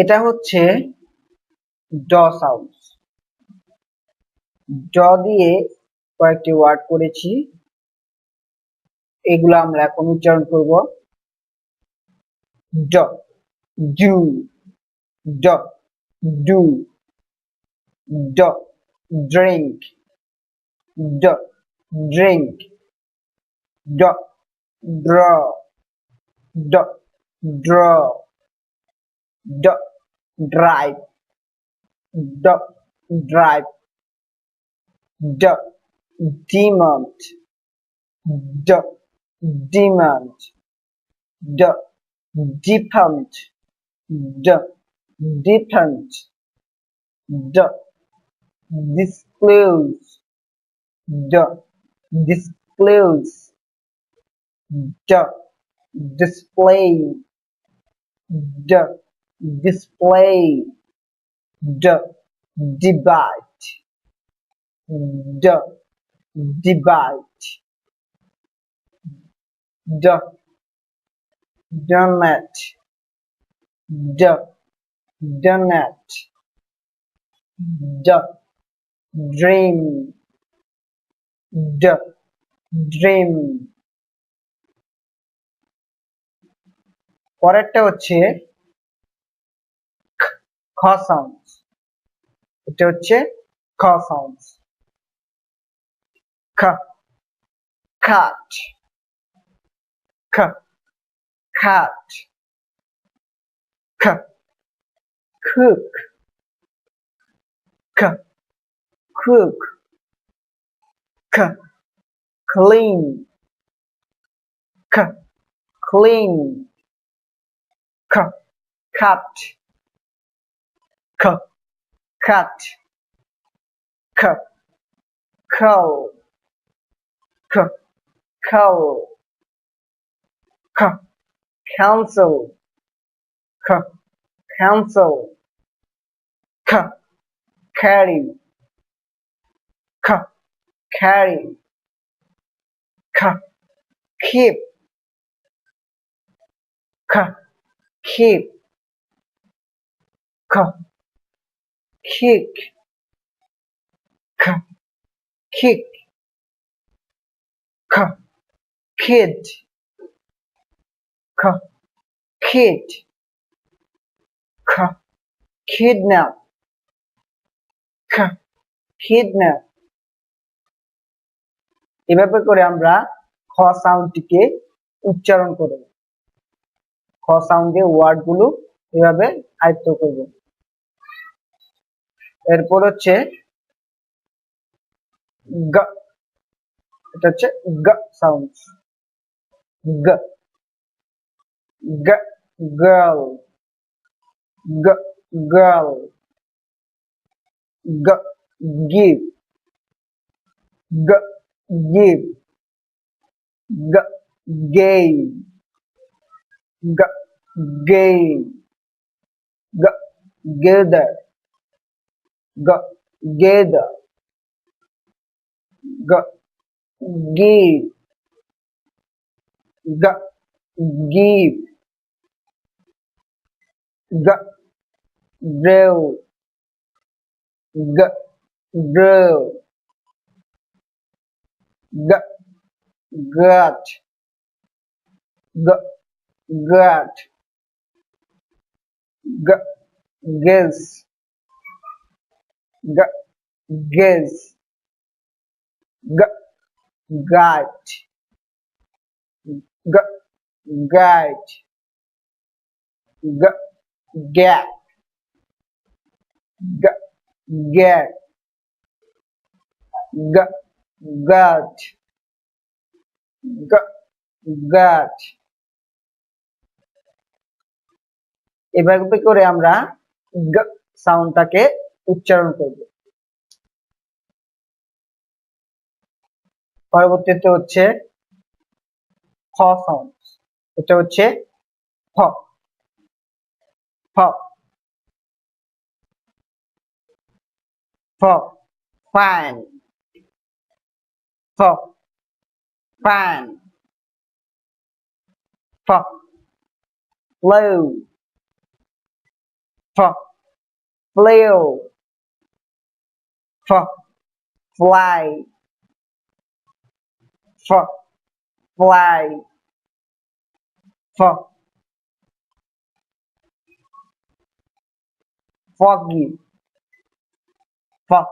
এটা হচ্ছে ড সাউন্ড। ড দিয়ে কয়েকটি ওয়ার্ড করেছি, এগুলো আমরা এখন উচ্চারণ করব। ড, ডু, ড, ডু, ড, ড্রিঙ্ক, ড, ড্রিঙ্ক, ড, ড্র, ড, ড্র, ড, ড্রাইভ, ড, ড্রাইভ, ড, ডিমান্ড, ড, ডিমান্ড, ড, ডিফেন্ড, ড, ডিফেন্ড, ড, disclose, d, disclose, d, display, d, display, d, divide, d, divide, d, donut, d, donut, d, dream, d, dream। পরেরটা হচ্ছে খ সাউন্ড। এটা হচ্ছে খ সাউন্ড। খ, cut, খ, cut, খ, cook, খ, cook, খ, clean, খ, clean, খ, cut, খ, cut, খ, cull, খ, cull, খ, council, খ, council, খ, carry, খ, carry, খ, keep, খ, keep, খ, kick, খ, kick, খ, kid, খ, kid, খ, kidnap, খ, kidnap। এভাবে করে আমরা খ সাউন্ডটিকে উচ্চারণ করব। খ সাউন্ডের ওয়ার্ড গুলো এভাবে আয়ত্ত করব। এরপর হচ্ছে গ, এটা হচ্ছে গ সাউন্ড। গ, গ, girl, গ, girl, গ, give, গ, give, গ, game, গ, game, গ, gather, গ, gather, গ, give, গ, give, গ, grow, গ, grow, গ, gut, গ, gut, গ, guess, গ, guess, গ, guide, গ, guide, গ, get, গ, get, গ, gut, গ, gut। এভাবে করে আমরা গ সাউন্ডটাকে উচ্চারণ করব। পরবর্তীতে হচ্ছে ফ সাউন্ড। এটা হচ্ছে ফ, ফ, ফ, fan, ফ, fan, ফ, flow, F, flew. F, fly. F, fly. F, foggy. F,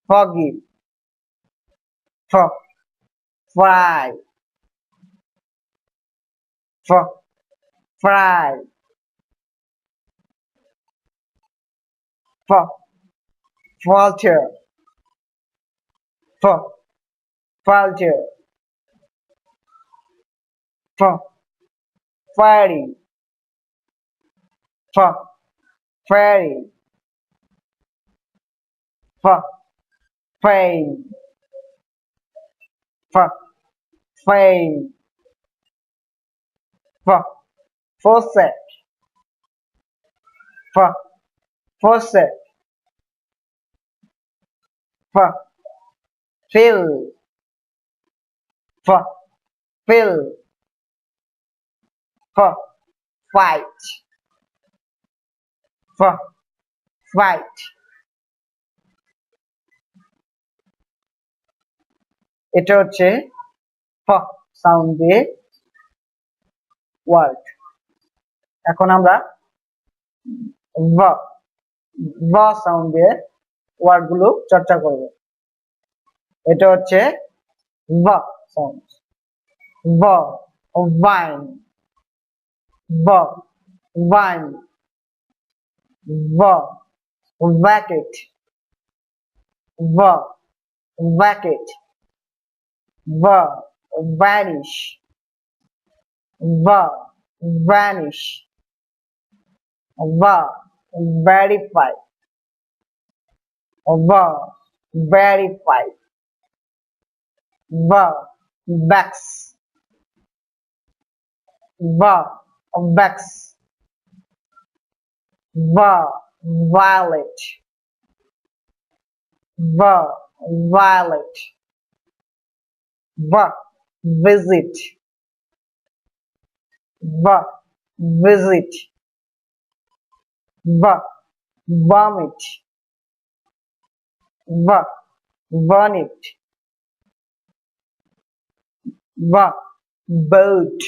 foggy. F, fry. F, fry. F, vulture. F, vulture. F, fairy. F, fairy. F, fame. F, fame. F, faucet. F, faucet. F, fill. F, fill. F, fight. F, fight. এটা হচ্ছে ফ sound দিয়ে word. এখন আমরা ভ ভ sound দিয়ে word গুলো চর্চা করব। এটা হচ্ছে ভ সাউন্ড। ভ, ভাইন। ভ, ভাইন। ভ, ভ্যাকেট। ভ, ভ্যাকেট। ভ, vanish. V, vanish. V, verify. V, verify. V, vex. V, vex. V, violet. V, violet. V, visit. V, visit. V, vomit. V, vomit. V, boat.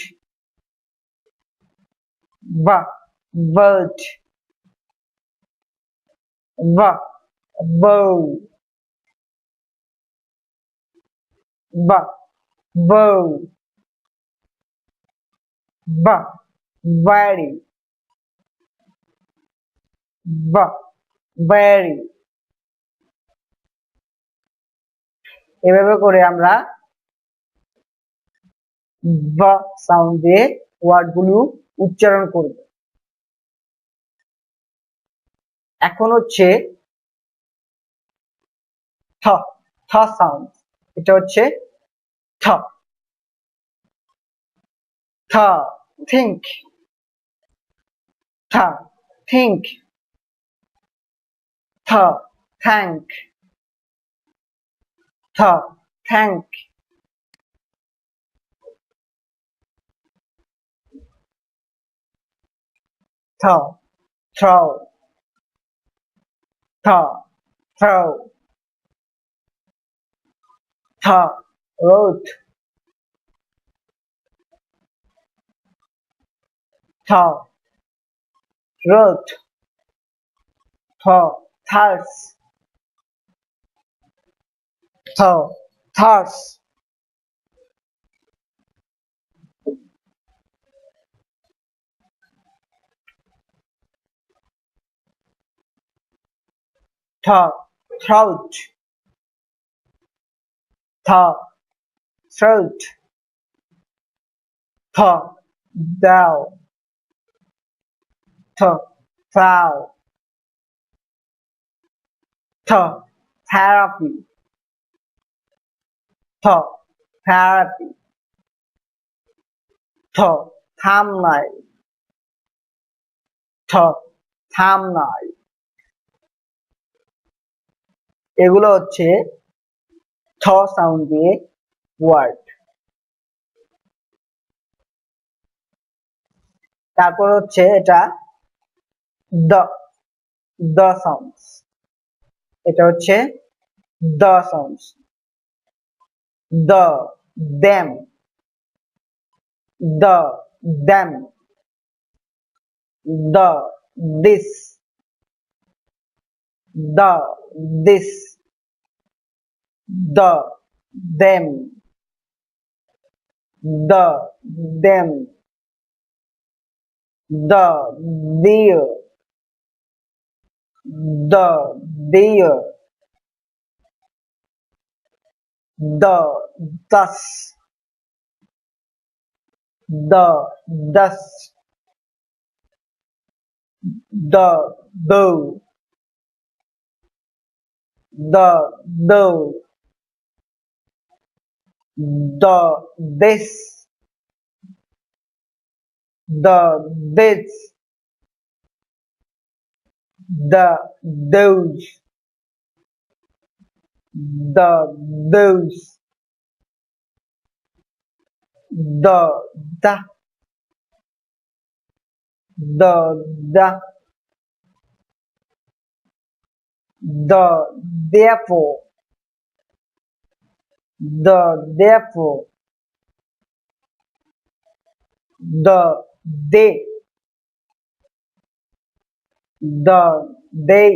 V, boat. V, bow. V, bow. V, very. V, very. এভাবে করে আমরা ভ sound দিয়ে word গুলো উচ্চারণ করব। এখন হচ্ছে থ থ সাউন্ড। এটা হচ্ছে থ থ think. Th, think. Th, thank. Th, thank. Th, throw. Th, throw. Th, wrote. Th, wrote. Th, thoughts. Th, thoughts. Th, throat. Th, throat. Th, thou. Th, thou. Th, therapy. Th, therapy. Th, thumbnail. Th, thumbnail. এগুলো হচ্ছে থ sound দিয়ে word. তারপর হচ্ছে এটা দ the sounds, এটা হচ্ছে the sounds, the, them, the, them, the, this, the, this, the, them, the, them, the, their, the, their, the, thus, the, thus, the, though, the, though, the, this, the, this, the, those, the, those, the, the, the, therefore, the, therefore, the, they, the, they,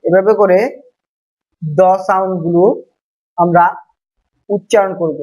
এভাবে করে the sound গুলো আমরা উচ্চারণ করব।